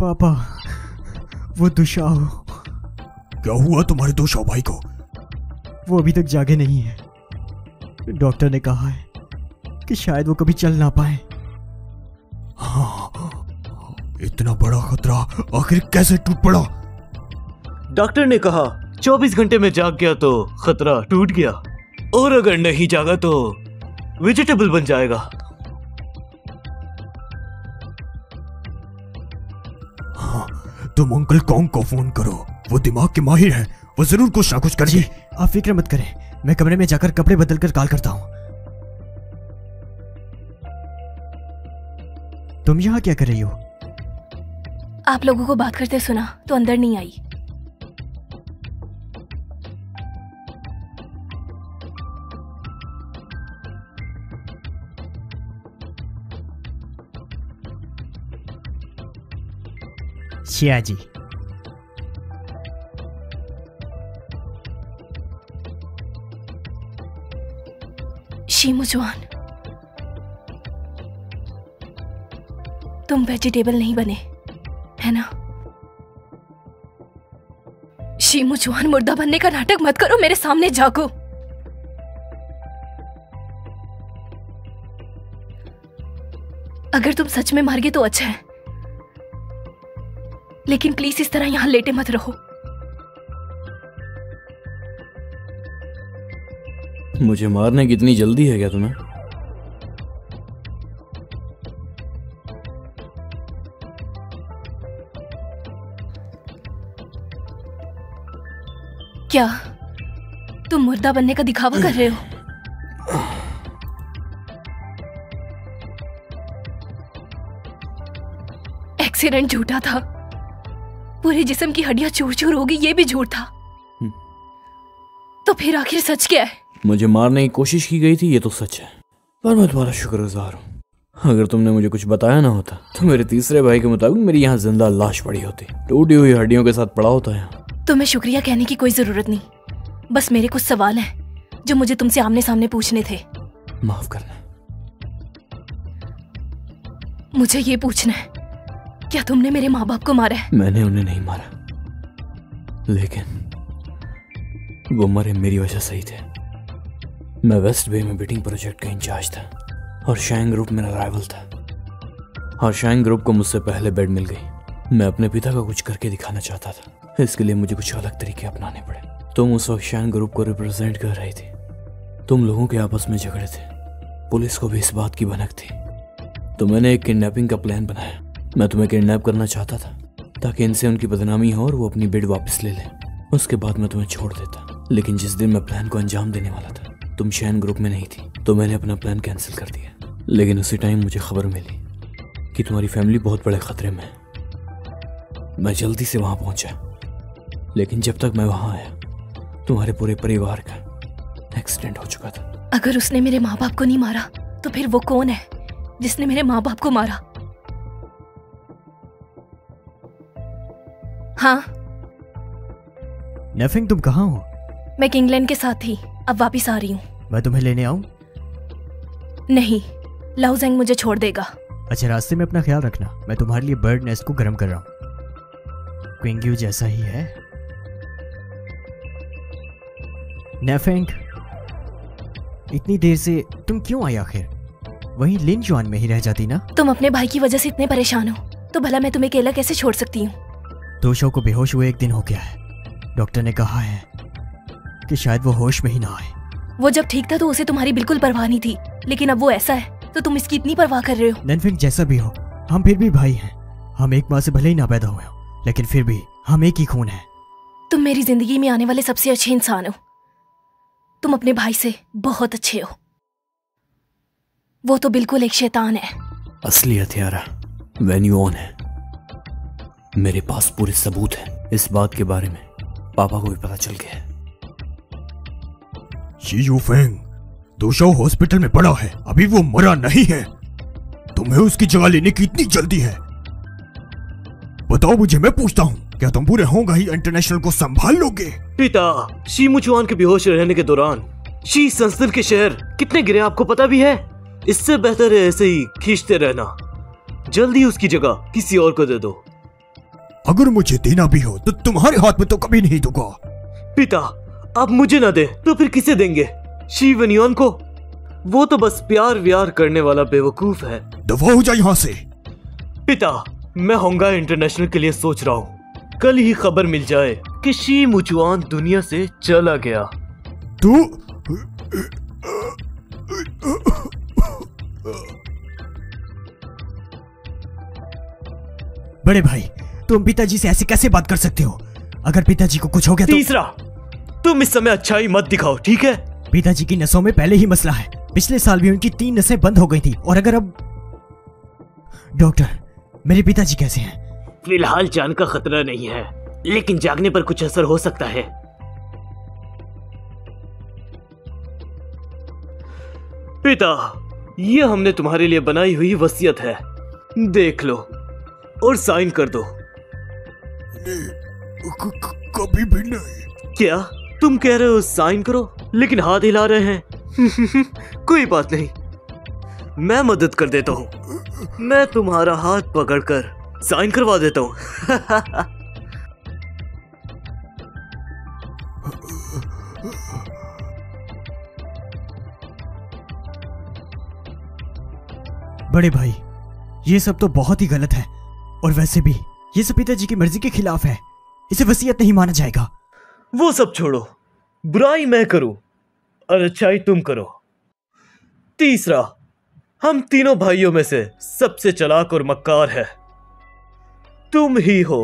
पापा, वो दुशाओ। क्या हुआ तुम्हारे दुशाओ भाई को? वो अभी तक जागे नहीं है। डॉक्टर ने कहा है कि शायद वो कभी चल ना पाए। हाँ, इतना बड़ा खतरा आखिर कैसे टूट पड़ा? डॉक्टर ने कहा 24 घंटे में जाग गया तो खतरा टूट गया, और अगर नहीं जागा तो वेजिटेबल बन जाएगा। हाँ, तुम अंकल कॉन्ग को फोन करो, वो दिमाग के माहिर है, वो जरूर कुछ ना कुछ करेंगे। आप फिक्र मत करें, मैं कमरे में जाकर कपड़े बदल कर कॉल करता हूँ। तुम यहाँ क्या कर रही हो? आप लोगों को बात करते सुना तो अंदर नहीं आई। शिया जी, शीमुजुआन, तुम वेजिटेबल नहीं बने, है ना? शीमुजुआन, मुर्दा बनने का नाटक मत करो, मेरे सामने जागो। अगर तुम सच में मर गए तो अच्छा है, लेकिन प्लीज इस तरह यहां लेटे मत रहो। मुझे मारने की इतनी जल्दी है क्या तुम्हें? क्या तुम मुर्दा बनने का दिखावा कर रहे हो? एक्सीडेंट झूठा था, पूरे जिस्म की हड्डियां चूर चूर होगी ये भी झूठ था, तो फिर आखिर सच क्या है? मुझे मारने की कोशिश की गई थी, ये तो सच है, पर मैं तुम्हारा शुक्रगुजार हूँ। अगर तुमने मुझे कुछ बताया ना होता तो मेरे तीसरे भाई के मुताबिक मेरी यहाँ जिंदा लाश पड़ी होती, टूटी हुई हड्डियों के साथ पड़ा होता यहाँ। तुम्हें शुक्रिया कहने की कोई जरूरत नहीं, बस मेरे कुछ सवाल हैं जो मुझे तुमसे आमने सामने पूछने थे। माफ करना। मुझे ये पूछना है, क्या तुमने मेरे माँ बाप को मारा है? मैंने उन्हें नहीं मारा, लेकिन वो मरे मेरी वजह से ही थे। मैं वेस्ट बे में बिटिंग प्रोजेक्ट का इंचार्ज था और शाइन ग्रुप मेरा राइवल था, और शाइन ग्रुप को मुझसे पहले बेड मिल गई। मैं अपने पिता का कुछ करके दिखाना चाहता था, इसके लिए मुझे कुछ अलग तरीके अपनाने पड़े। तुम उस वक्त शाइन ग्रुप को रिप्रेजेंट कर रही थी, तुम लोगों के आपस में झगड़े थे, पुलिस को भी इस बात की भनक थी, तो मैंने एक किडनैपिंग का प्लान बनाया। मैं तुम्हें किडनैप करना चाहता था ताकि इनसे उनकी बदनामी हो और वो अपनी बेड वापस ले लें, उसके बाद मैं तुम्हें छोड़ देता। लेकिन जिस दिन मैं प्लान को अंजाम देने वाला था तुम शाइन ग्रुप में नहीं थी, तो मैंने अपना प्लान कैंसिल कर दिया। लेकिन उसी टाइम मुझे खबर मिली कि तुम्हारी फैमिली बहुत बड़े खतरे में है। मैं जल्दी से वहां पहुंचा, लेकिन जब तक मैं वहां आया तुम्हारे पूरे परिवार का एक्सीडेंट हो चुका था। अगर उसने मेरे माँ बाप को नहीं मारा तो फिर वो कौन है जिसने मेरे माँ बाप को मारा? हाँ, नेफिंग, तुम कहाँ हो? मैं किंगलैंड के साथ थी, अब वापिस आ रही हूँ। मैं तुम्हें लेने आऊं? नहीं, लाओजेंग मुझे छोड़ देगा। अच्छा, रास्ते में अपना ख्याल रखना। मैं तुम्हारे लिए बर्ड नेस्ट को गर्म कर रहा हूँ। क्विंग्यू जैसा ही है। नेफिंग, इतनी देर से तुम क्यों आई आखिर? वहीं लिन जुआन में ही रह जाती ना। तुम अपने भाई की वजह से इतने परेशान हो तो भला मैं तुम्हें अकेला कैसे छोड़ सकती हूँ? दोशो को बेहोश हुए 1 दिन हो गया है। डॉक्टर ने कहा है कि शायद वो होश में ही ना आए। वो जब ठीक था तो उसे तुम्हारी बिल्कुल परवाह नहीं थी, लेकिन अब वो ऐसा है तो तुम इसकी इतनी परवाह कर रहे हो। नेफिंग, जैसा भी हो, हम फिर भी भाई हैं। हम एक माँ से भले ही ना पैदा हुए हो, लेकिन फिर भी हम एक ही खून है। तुम मेरी जिंदगी में आने वाले सबसे अच्छे इंसान हो। तुम अपने भाई से बहुत अच्छे हो। वो तो बिल्कुल एक शैतान है। असली हथियारा वेन्यूऑन है। मेरे पास पूरे सबूत हैं इस बात के बारे में, पापा को भी पता चल गया है। शी फेंग, दोशाओ हॉस्पिटल में पड़ा है, अभी वो मरा नहीं है। तुम्हें उसकी जगह लेने की इतनी जल्दी है? बताओ मुझे, मैं पूछता हूँ, क्या तुम पूरे होंगाही इंटरनेशनल को संभाल लोगे? पिता, शीमुचुआन के बेहोश रहने के दौरान शी संस्थान के शहर कितने गिरे आपको पता भी है? इससे बेहतर है ऐसे ही खींचते रहना। जल्दी उसकी जगह किसी और को दे दो। अगर मुझे देना भी हो तो तुम्हारे हाथ में तो कभी नहीं दूंगा। पिता, आप मुझे ना दे तो फिर किसे देंगे? शी वेन्योन को? वो तो बस प्यार व्यार करने वाला बेवकूफ है। दफा हो जा यहाँ से। पिता, मैं होंगाई इंटरनेशनल के लिए सोच रहा हूँ। कल ही खबर मिल जाए कि शी मुचुआन दुनिया से चला गया। तू बड़े भाई, तुम पिताजी से ऐसे कैसे बात कर सकते हो? अगर पिताजी को कुछ हो गया तो? तीसरा, तुम इस समय अच्छाई मत दिखाओ, ठीक है? पिताजी की नसों में पहले ही मसला है। पिछले साल भी उनकी 3 नसें बंद हो गई थी, और अगर अब... डॉक्टर, मेरे पिताजी कैसे हैं? फिलहाल जान का खतरा नहीं है, लेकिन जागने पर कुछ असर हो सकता है। पिता, ये हमने तुम्हारे लिए बनाई हुई वसीयत है, देख लो और साइन कर दो। कभी भी नहीं। क्या तुम कह रहे हो साइन करो, लेकिन हाथ हिला रहे हैं? कोई बात नहीं, मैं मदद कर देता हूँ। मैं तुम्हारा हाथ पकड़कर साइन करवा देता हूँ। बड़े भाई, ये सब तो बहुत ही गलत है, और वैसे भी ये सब पिताजी की मर्जी के खिलाफ है। इसे वसीयत नहीं माना जाएगा। वो सब छोड़ो, बुराई मैं करूं और अच्छाई तुम करो। तीसरा, हम तीनों भाइयों में से सबसे चालाक और मक्कार है तुम ही हो।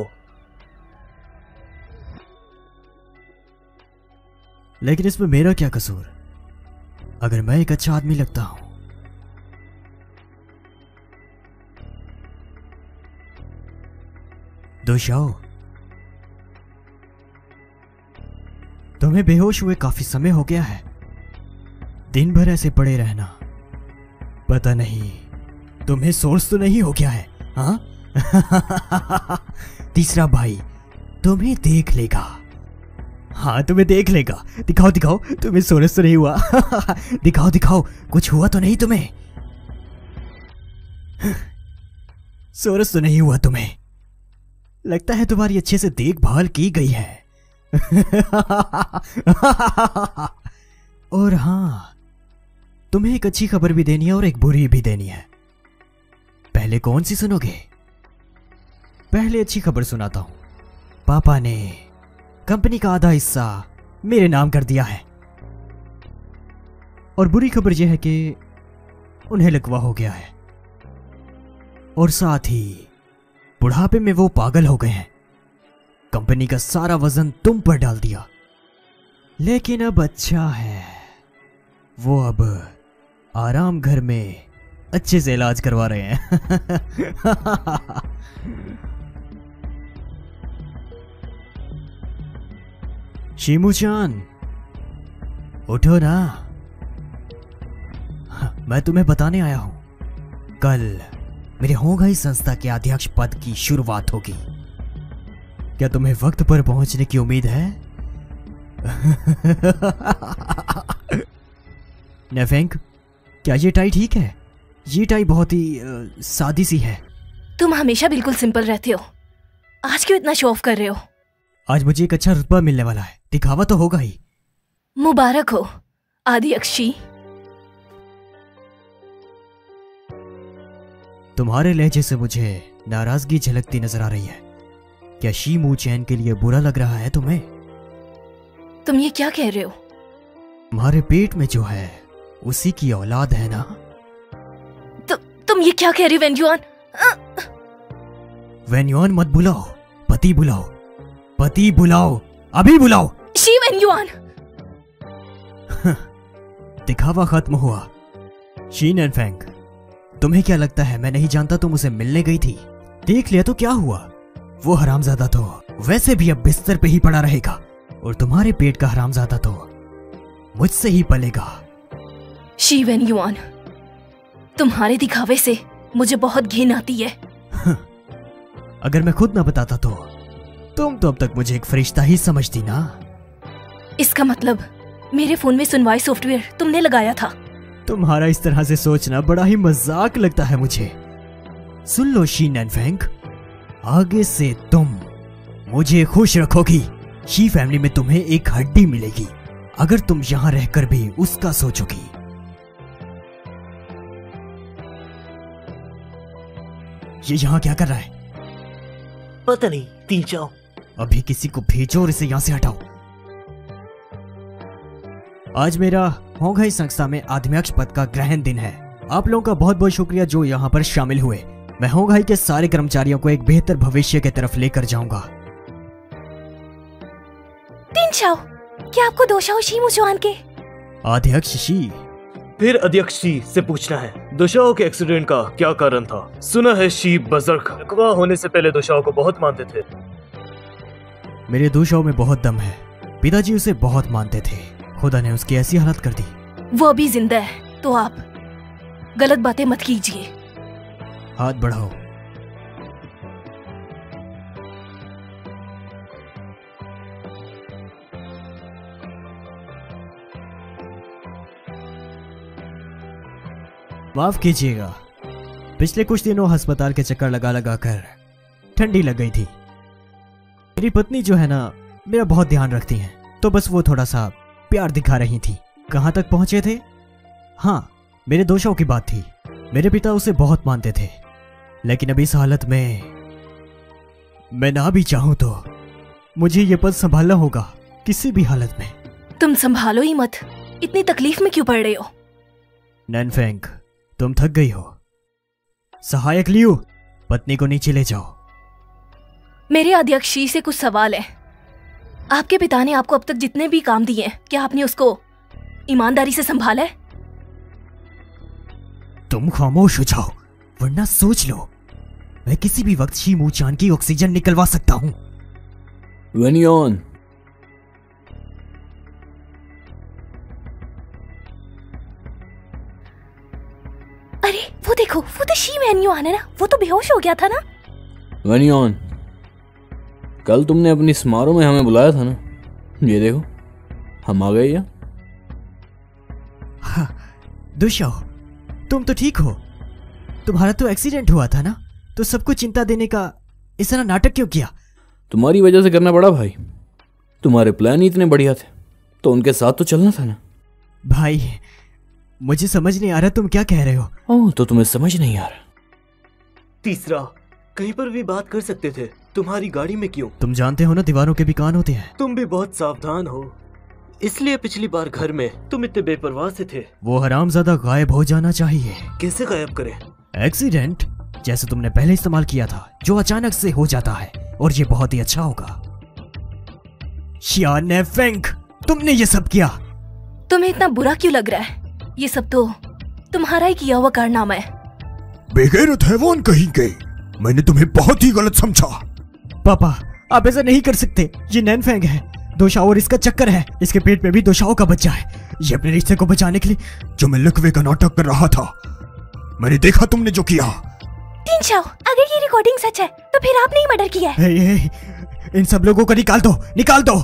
लेकिन इसमें मेरा क्या कसूर, अगर मैं एक अच्छा आदमी लगता हूं? दोशाओ, तुम्हें बेहोश हुए काफी समय हो गया है। दिन भर ऐसे पड़े रहना, पता नहीं तुम्हें सोर्स तो नहीं हो गया है? हाँ? तीसरा भाई तुम्हें देख लेगा। हाँ, तुम्हें देख लेगा। दिखाओ दिखाओ, तुम्हें सोरस तो नहीं हुआ? दिखाओ दिखाओ, कुछ हुआ तो नहीं तुम्हें? सोरस तो नहीं हुआ तुम्हें? लगता है तुम्हारी अच्छे से देखभाल की गई है। और हाँ, तुम्हें एक अच्छी खबर भी देनी है और एक बुरी भी देनी है। पहले कौन सी सुनोगे? पहले अच्छी खबर सुनाता हूं। पापा ने कंपनी का आधा हिस्सा मेरे नाम कर दिया है। और बुरी खबर यह है कि उन्हें लकवा हो गया है, और साथ ही बुढ़ापे में वो पागल हो गए हैं। कंपनी का सारा वजन तुम पर डाल दिया। लेकिन अब अच्छा है, वो अब आराम घर में अच्छे से इलाज करवा रहे हैं। शिमू-चान, उठो ना। मैं तुम्हें बताने आया हूं, कल मेरे होंगाई संस्था के अध्यक्ष पद की शुरुआत होगी। क्या तुम्हें वक्त पर पहुंचने की उम्मीद है? नेफेंग, क्या ये टाई ठीक है? ये टाई बहुत ही सादी सी है। तुम हमेशा बिल्कुल सिंपल रहते हो, आज क्यों इतना शो ऑफ कर रहे हो? आज मुझे एक अच्छा रुतबा मिलने वाला है, दिखावा तो होगा ही। मुबारक हो आदिअक्षी। तुम्हारे लहजे से मुझे नाराजगी झलकती नजर आ रही है। क्या शी मू चैन के लिए बुरा लग रहा है तुम्हें? तुम ये क्या कह रहे हो? तुम्हारे पेट में जो है उसी की औलाद है ना? तुम ये क्या कह रही हो वेन्युआन? वेन्युआन मत बुलाओ, पति बुलाओ। पति बुलाओ, अभी बुलाओ। शी वेन्युआन। दिखावा खत्म हुआ। शी नैनफेंग, तुम्हें क्या लगता है मैं नहीं जानता तुम उसे मिलने गई थी? देख लिया तो क्या हुआ? वो हरामजादा तो वैसे भी अब बिस्तर पे ही पड़ा रहेगा, और तुम्हारे पेट का हरामजादा तो मुझसे ही पलेगा। शी वेन्युआन, तुम्हारे दिखावे से मुझे बहुत घिन आती है। अगर मैं खुद ना बताता तो तुम तो अब तक मुझे एक फरिश्ता ही समझती ना। इसका मतलब मेरे फोन में सुनवाई सॉफ्टवेयर तुमने लगाया था? तुम्हारा इस तरह से सोचना बड़ा ही मजाक लगता है मुझे। सुन लो शी नैनफेंग, आगे से तुम मुझे खुश रखोगी। शी फैमिली में तुम्हें एक हड्डी मिलेगी अगर तुम यहाँ रहकर भी उसका सोचोगी। ये यहाँ क्या कर रहा है? पता नहीं, तीन जाओ। अभी किसी को भेजो और इसे यहाँ से हटाओ। आज मेरा होंघाई संस्था में अध्यक्ष पद का ग्रहण दिन है। आप लोगों का बहुत बहुत शुक्रिया जो यहाँ पर शामिल हुए। मैं होंघाई के सारे कर्मचारियों को एक बेहतर भविष्य की तरफ लेकर जाऊंगा। तीन चाओ, क्या आपको दोषाओ शी मुचुआन के? अध्यक्ष शी। फिर अध्यक्ष शी से पूछना है दोशाओ के एक्सीडेंट का क्या कारण था। सुना है शी बजर्ग अगवा होने से पहले दोशाओ को बहुत मानते थे। मेरे दोषाओं में बहुत दम है। पिताजी उसे बहुत मानते थे। खुदा ने उसकी ऐसी हालत कर दी। वो अभी जिंदा है तो आप गलत बातें मत कीजिए। हाथ बढ़ाओ। माफ कीजिएगा, पिछले कुछ दिनों अस्पताल के चक्कर लगा लगा कर ठंडी लग गई थी। मेरी पत्नी जो है ना, मेरा बहुत ध्यान रखती हैं, तो बस वो थोड़ा सा प्यार दिखा रही थी। कहां तक पहुंचे थे? हाँ, मेरे दोषों की बात थी। मेरे पिता उसे बहुत मानते थे, लेकिन अभी इस हालत में मैं ना भी चाहूं तो मुझे ये पद संभालना होगा किसी भी हालत में। तुम संभालो ही मत, इतनी तकलीफ में क्यों पड़ रहे हो? नैनफेंग, तुम थक गई हो। सहायक लियो, पत्नी को नीचे ले जाओ। मेरे अध्यक्ष शी से कुछ सवाल है। आपके पिता ने आपको अब तक जितने भी काम दिए हैं, क्या आपने उसको ईमानदारी से संभाला है? तुम खामोश हो जाओ, वरना सोच लो मैं किसी भी वक्त शी मूचान की ऑक्सीजन निकलवा सकता हूं। वेनियन, अरे वो देखो, वो तो शी वेन्यूआन है ना, वो तो बेहोश हो गया था ना। वेनियन, कल तुमने अपनी समारोह में हमें बुलाया था ना, ये देखो हम आ गए। या हाँ, दुशाओ, तुम तो ठीक हो। तुम्हारा तो एक्सीडेंट हुआ था ना, तो सबको चिंता देने का इस तरह नाटक क्यों किया? तुम्हारी वजह से करना पड़ा भाई। तुम्हारे प्लान ही इतने बढ़िया थे, तो उनके साथ तो चलना था ना। भाई, मुझे समझ नहीं आ रहा तुम क्या कह रहे हो। ओह, तो तुम्हें समझ नहीं आ रहा। तीसरा, कहीं पर भी बात कर सकते थे, तुम्हारी गाड़ी में क्यों? तुम जानते हो ना, दीवारों के भी कान होते हैं। तुम भी बहुत सावधान हो, इसलिए पिछली बार घर में तुम इतने बेपरवाह से थे। वो हरामजादा गायब हो जाना चाहिए। कैसे गायब करें? एक्सीडेंट जैसे तुमने पहले इस्तेमाल किया था, जो अचानक से हो जाता है, और ये बहुत ही अच्छा होगा। शियानेफेंग, तुमने ये सब किया। तुम्हें इतना बुरा क्यों लग रहा है? ये सब तो तुम्हारा ही किया हुआ कारनामा है। बेगैरत हैवान कहीं के, मैंने तुम्हें बहुत ही गलत समझा। पापा, आप ऐसा नहीं कर सकते। ये नैनफेंग है, दोशाओ और इसका चक्कर है। इसके पेट में भी दोशाओ का बच्चा है। ये अपने रिश्ते को बचाने के लिए जो मैं लकवे का नाटक कर रहा था, मैंने देखा तुमने जो किया। तीन चाओ, अगर ये रिकॉर्डिंग सच है तो फिर आपने ही मर्डर किया है। हे, इन सब लोगों को निकाल दो, निकाल दो।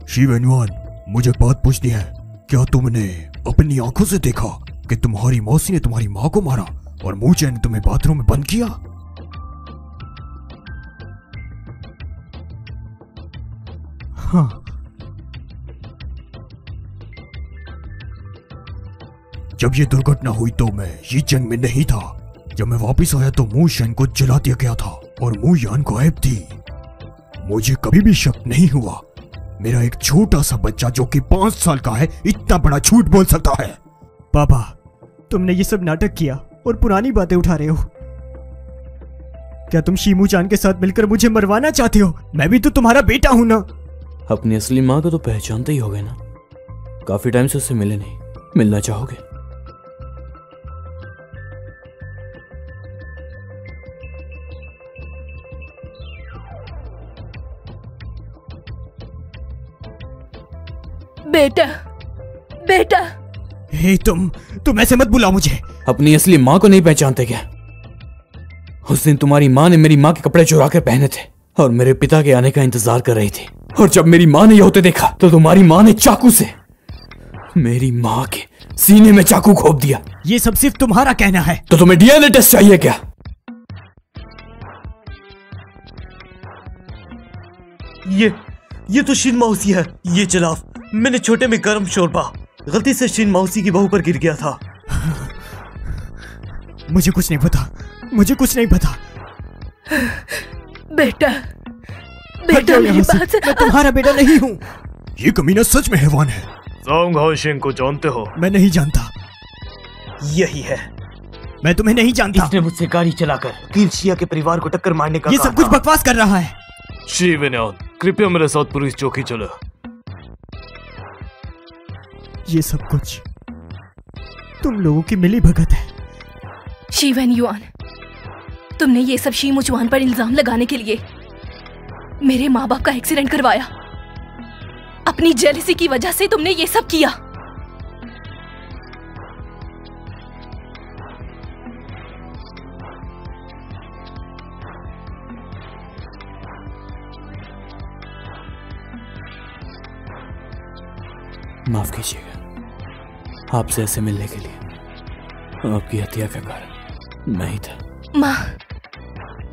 शी वेन्युआन, मुझे एक बात पूछनी है। क्या तुमने अपनी आंखों से देखा कि तुम्हारी मौसी ने तुम्हारी माँ को मारा और मूचे ने तुम्हें बाथरूम में बंद किया? हाँ। जब ये दुर्घटना हुई तो मैं ये जंग में नहीं था। जब मैं वापस आया तो मू शेन को जला दिया गया था और मू यान गायब थी। मुझे कभी भी शक नहीं हुआ मेरा एक छोटा सा बच्चा जो कि 5 साल का है इतना बड़ा झूठ बोल सकता है। पापा, तुमने ये सब नाटक किया और पुरानी बातें उठा रहे हो। क्या तुम शीमू चान के साथ मिलकर मुझे मरवाना चाहते हो? मैं भी तो तुम्हारा बेटा हूं ना। अपनी असली माँ को तो पहचानते ही होगे ना। काफी टाइम से उससे मिले नहीं, मिलना चाहोगे? बेटा, बेटा। हे, तुम ऐसे मत बुलाओ मुझे। अपनी असली माँ को नहीं पहचानते क्या? उस दिन तुम्हारी माँ ने मेरी माँ के कपड़े चुरा कर पहने थे और मेरे पिता के आने का इंतजार कर रही थी, और जब मेरी माँ ने ये होते देखा तो तुम्हारी माँ ने चाकू से मेरी माँ के सीने में चाकू घोंप दिया। ये सब सिर्फ तुम्हारा कहना है। तो तुम्हें डीएनए टेस्ट चाहिए क्या? ये तो शीन मौसी है। ये जलाफ मैंने छोटे में गर्म शोरबा गलती से शीन मौसी की बहू पर गिर गया था। मुझे कुछ नहीं पता, मुझे कुछ नहीं पता। बेटा हट जाओ यहाँ से, मैं तुम्हारा बेटा नहीं हूँ। ये कमीना सच में हैवान है। ज़ोंग हाओशिंग को जानते हो? मैं नहीं जानता। यही है। मैं तुम्हें नहीं जानता। इसने मुझसे गाड़ी चलाकर कीलशिया के परिवार को टक्कर मारने का ये सब कुछ बकवास कर रहा है। शी वेन्यान, कृपया मेरे साथ पुलिस चौकी चलो। ये सब कुछ तुम लोगों की मिली भगत है। शी वेन्यान, तुमने ये सब शी मुचुआन पर इल्जाम लगाने के लिए मेरे माँ बाप का एक्सीडेंट करवाया। अपनी जेलसी की वजह से तुमने ये सब किया। माफ कीजिएगा, आपसे ऐसे मिलने के लिए आपकी हत्या का कारण मैं ही था। माँ,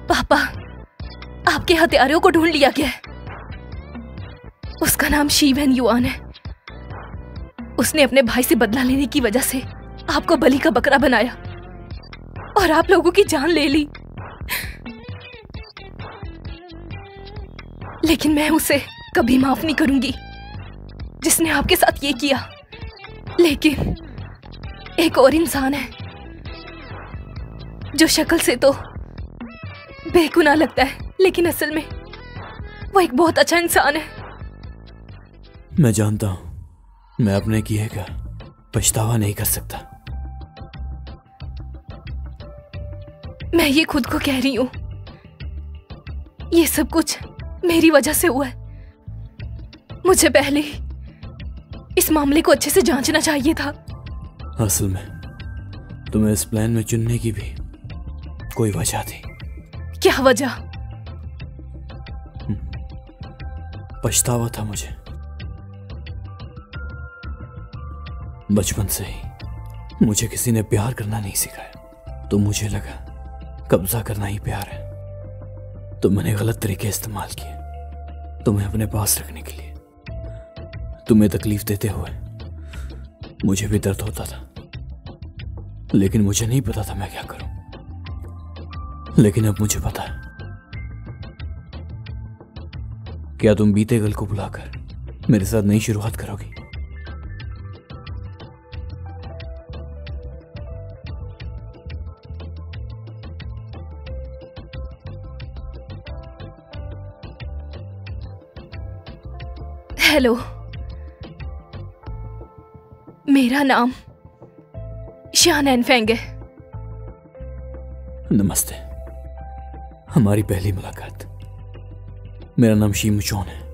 पापा, आपके हत्यारों को ढूंढ लिया गया है। उसका नाम शी वेन्यान है। उसने अपने भाई से बदला लेने की वजह से आपको बलि का बकरा बनाया और आप लोगों की जान ले ली। लेकिन मैं उसे कभी माफ नहीं करूंगी जिसने आपके साथ ये किया। लेकिन एक और इंसान है जो शक्ल से तो बेगुनाह लगता है, लेकिन असल में वो एक बहुत अच्छा इंसान है। मैं जानता हूं मैं अपने किए का पछतावा नहीं कर सकता। मैं ये खुद को कह रही हूं, ये सब कुछ मेरी वजह से हुआ है। मुझे पहले इस मामले को अच्छे से जांचना चाहिए था। असल में तुम्हें इस प्लान में चुनने की भी कोई वजह थी। क्या वजह? पछतावा था मुझे। बचपन से ही मुझे किसी ने प्यार करना नहीं सिखाया, तो मुझे लगा कब्जा करना ही प्यार है। तो मैंने गलत तरीके इस्तेमाल किए तुम्हें अपने पास रखने के लिए। तुम्हें तकलीफ देते हुए मुझे भी दर्द होता था, लेकिन मुझे नहीं पता था मैं क्या करूं। लेकिन अब मुझे पता है। क्या तुम बीते कल को बुलाकर मेरे साथ नई शुरुआत करोगी? हेलो, मेरा नाम शान एनफेंग है। नमस्ते, हमारी पहली मुलाकात। मेरा नाम शी मुचुआन है।